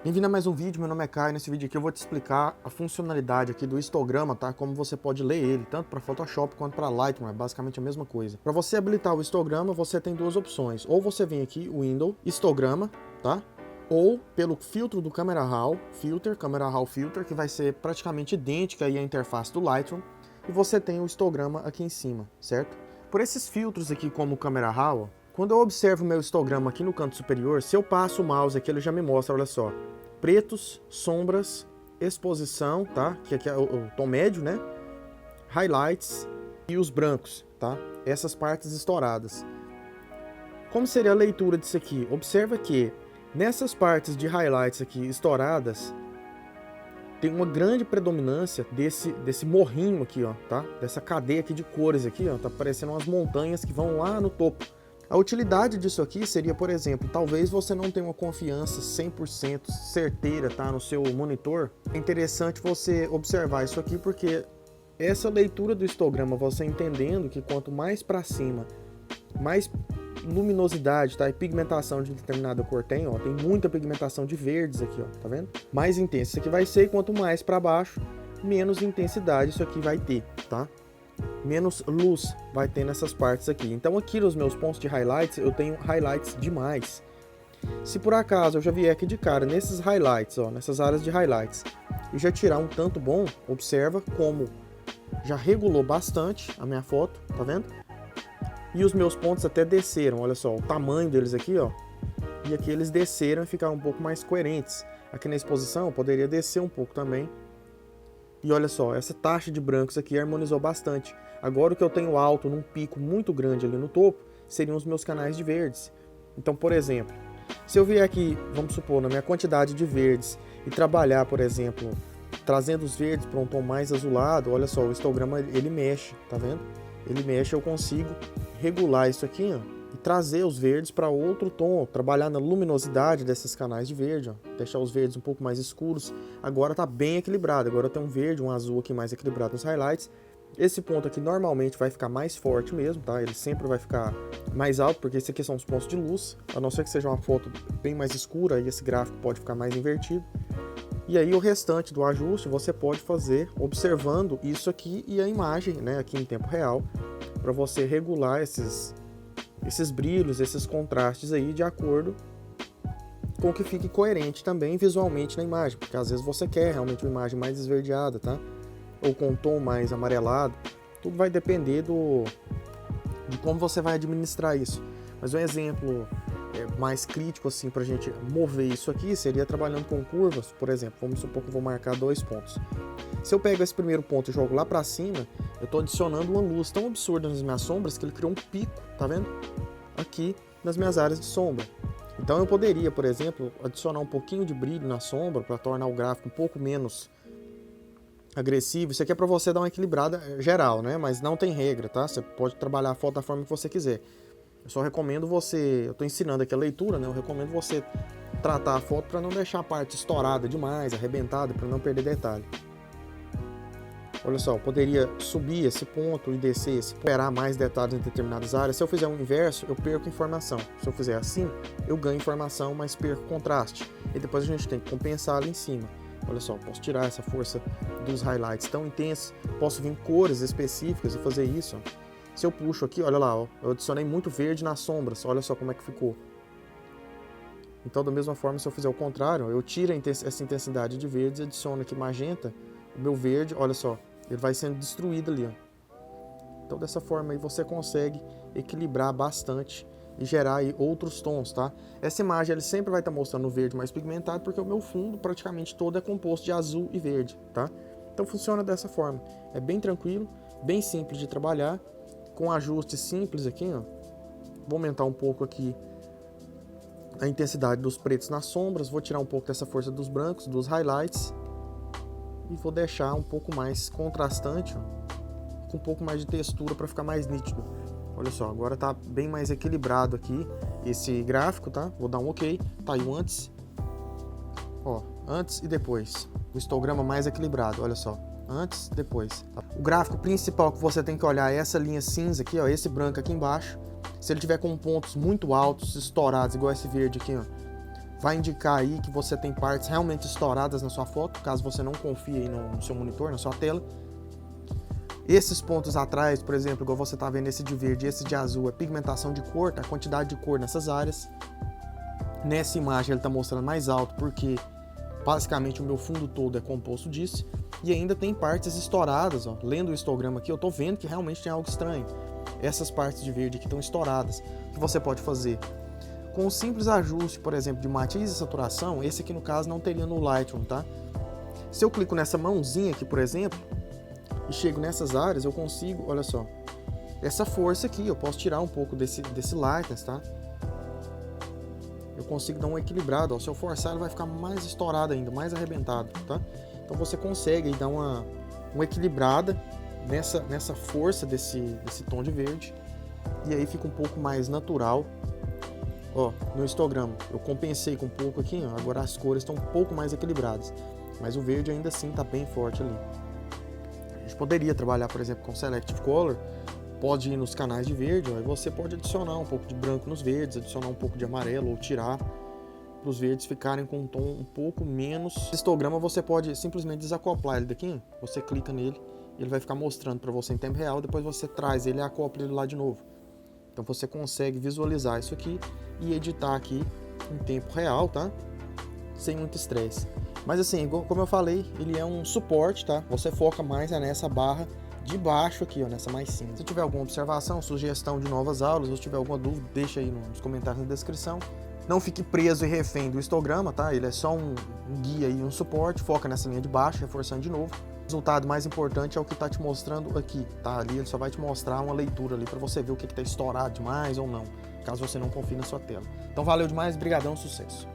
Bem-vindo a mais um vídeo, meu nome é Caio. Nesse vídeo aqui eu vou te explicar a funcionalidade aqui do histograma, tá? Como você pode ler ele, tanto para Photoshop quanto para Lightroom, é basicamente a mesma coisa. Para você habilitar o histograma, você tem duas opções. Ou você vem aqui, Window, histograma, tá? Ou pelo filtro do Camera Raw, Camera Raw Filter, que vai ser praticamente idêntica aí à interface do Lightroom. E você tem o histograma aqui em cima, certo? Por esses filtros aqui como o Camera Raw, quando eu observo o meu histograma aqui no canto superior, se eu passo o mouse aqui, ele já me mostra, olha só, pretos, sombras, exposição, tá? Que aqui é o tom médio, né? Highlights e os brancos, tá? Essas partes estouradas. Como seria a leitura disso aqui? Observa que nessas partes de highlights aqui estouradas, tem uma grande predominância desse morrinho aqui, ó, tá? Dessa cadeia aqui de cores aqui, ó, tá parecendo umas montanhas que vão lá no topo. A utilidade disso aqui seria, por exemplo, talvez você não tenha uma confiança 100% certeira, tá, no seu monitor. É interessante você observar isso aqui porque essa leitura do histograma, você entendendo que quanto mais para cima, mais luminosidade, tá, e pigmentação de determinada cor tem, ó, tem muita pigmentação de verdes aqui, ó, tá vendo? Mais intenso isso aqui vai ser, e quanto mais para baixo, menos intensidade isso aqui vai ter, tá? Menos luz vai ter nessas partes aqui. Então aqui nos meus pontos de highlights, eu tenho highlights demais. Se por acaso eu já vier aqui de cara nesses highlights, ó, nessas áreas de highlights, e já tirar um tanto bom, observa como já regulou bastante a minha foto, tá vendo? E os meus pontos até desceram, olha só, o tamanho deles aqui, ó. E aqui eles desceram e ficaram um pouco mais coerentes. Aqui na exposição poderia descer um pouco também. E olha só, essa taxa de brancos aqui harmonizou bastante. Agora o que eu tenho alto num pico muito grande ali no topo, seriam os meus canais de verdes. Então, por exemplo, se eu vier aqui, vamos supor, na minha quantidade de verdes e trabalhar, por exemplo, trazendo os verdes para um tom mais azulado, olha só, o histograma ele mexe, tá vendo? Ele mexe, eu consigo regular isso aqui, ó, e trazer os verdes para outro tom, trabalhar na luminosidade desses canais de verde, ó, deixar os verdes um pouco mais escuros. Agora tá bem equilibrado, agora tem um verde, um azul aqui mais equilibrado nos highlights. Esse ponto aqui normalmente vai ficar mais forte mesmo, tá? Ele sempre vai ficar mais alto, porque esse aqui são os pontos de luz, a não ser que seja uma foto bem mais escura, e esse gráfico pode ficar mais invertido. E aí o restante do ajuste você pode fazer observando isso aqui e a imagem, né, aqui em tempo real, para você regular esses brilhos, esses contrastes aí de acordo com que fique coerente também visualmente na imagem, porque às vezes você quer realmente uma imagem mais esverdeada, tá? Ou com um tom mais amarelado. Tudo vai depender de como você vai administrar isso. Mas um exemplo mais crítico assim para a gente mover isso aqui seria trabalhando com curvas, por exemplo. Vamos supor que eu vou marcar 2 pontos. Se eu pego esse primeiro ponto e jogo lá para cima, eu estou adicionando uma luz tão absurda nas minhas sombras que ele criou um pico, tá vendo? Aqui nas minhas áreas de sombra. Então eu poderia, por exemplo, adicionar um pouquinho de brilho na sombra para tornar o gráfico um pouco menos agressivo. Isso aqui é para você dar uma equilibrada geral, né? Mas não tem regra, tá? Você pode trabalhar a foto da forma que você quiser. Eu só recomendo você, eu estou ensinando aqui a leitura, né? Eu recomendo você tratar a foto para não deixar a parte estourada demais, arrebentada, para não perder detalhe. Olha só, eu poderia subir esse ponto e descer esse ponto, esperar mais detalhes em determinadas áreas. Se eu fizer o inverso, eu perco informação. Se eu fizer assim, eu ganho informação, mas perco contraste. E depois a gente tem que compensar ali em cima. Olha só, posso tirar essa força dos highlights tão intensos, posso vir em cores específicas e fazer isso. Se eu puxo aqui, olha lá, ó, eu adicionei muito verde nas sombras, olha só como é que ficou. Então, da mesma forma, se eu fizer o contrário, eu tiro essa intensidade de verdes e adiciono aqui magenta, o meu verde, olha só, ele vai sendo destruído ali, ó. Então, dessa forma aí você consegue equilibrar bastante e gerar aí outros tons, tá? Essa imagem ele sempre vai estar mostrando o verde mais pigmentado, porque o meu fundo praticamente todo é composto de azul e verde, tá? Então, funciona dessa forma. É bem tranquilo, bem simples de trabalhar, com ajustes simples aqui, ó. Vou aumentar um pouco aqui a intensidade dos pretos nas sombras, vou tirar um pouco dessa força dos brancos, dos highlights, e vou deixar um pouco mais contrastante, ó, com um pouco mais de textura para ficar mais nítido. Olha só, agora tá bem mais equilibrado aqui esse gráfico, tá? Vou dar um OK, tá aí o antes, ó, antes e depois, o histograma mais equilibrado, olha só. Antes, depois. O gráfico principal que você tem que olhar é essa linha cinza aqui, ó, esse branco aqui embaixo. Se ele tiver com pontos muito altos, estourados, igual esse verde aqui, ó, vai indicar aí que você tem partes realmente estouradas na sua foto, caso você não confie aí no seu monitor, na sua tela. Esses pontos atrás, por exemplo, igual você está vendo esse de verde e esse de azul, é pigmentação de cor, tá? A quantidade de cor nessas áreas. Nessa imagem ele está mostrando mais alto porque basicamente o meu fundo todo é composto disso. E ainda tem partes estouradas, ó. Lendo o histograma aqui, eu estou vendo que realmente tem algo estranho. Essas partes de verde aqui estão estouradas. O que você pode fazer? Com um simples ajuste, por exemplo, de matiz e saturação, esse aqui no caso não teria no Lightroom, tá? Se eu clico nessa mãozinha aqui, por exemplo, e chego nessas áreas, eu consigo, olha só, essa força aqui, eu posso tirar um pouco desse lightness, tá? Eu consigo dar um equilibrado, ó. Se eu forçar, ele vai ficar mais estourado ainda, mais arrebentado, tá? Então você consegue aí dar uma equilibrada nessa força desse tom de verde, e aí fica um pouco mais natural. Ó, no histograma, eu compensei com um pouco aqui, ó, agora as cores estão um pouco mais equilibradas, mas o verde ainda assim está bem forte ali. A gente poderia trabalhar, por exemplo, com Selective Color, pode ir nos canais de verde, ó, e você pode adicionar um pouco de branco nos verdes, adicionar um pouco de amarelo ou tirar, para os verdes ficarem com um tom um pouco menos. Esse histograma você pode simplesmente desacoplar ele daqui, ó, você clica nele, ele vai ficar mostrando para você em tempo real, depois você traz ele e acopla ele lá de novo. Então você consegue visualizar isso aqui e editar aqui em tempo real, tá? Sem muito estresse. Mas assim, como eu falei, ele é um suporte, tá? Você foca mais nessa barra de baixo aqui, ó, nessa mais cinza. Se tiver alguma observação, sugestão de novas aulas, ou se tiver alguma dúvida, deixa aí nos comentários na descrição. Não fique preso e refém do histograma, tá? Ele é só um guia e um suporte, foca nessa linha de baixo, reforçando de novo. O resultado mais importante é o que está te mostrando aqui, tá? Ali ele só vai te mostrar uma leitura ali para você ver o que está estourado demais ou não, caso você não confie na sua tela. Então valeu demais, brigadão, sucesso!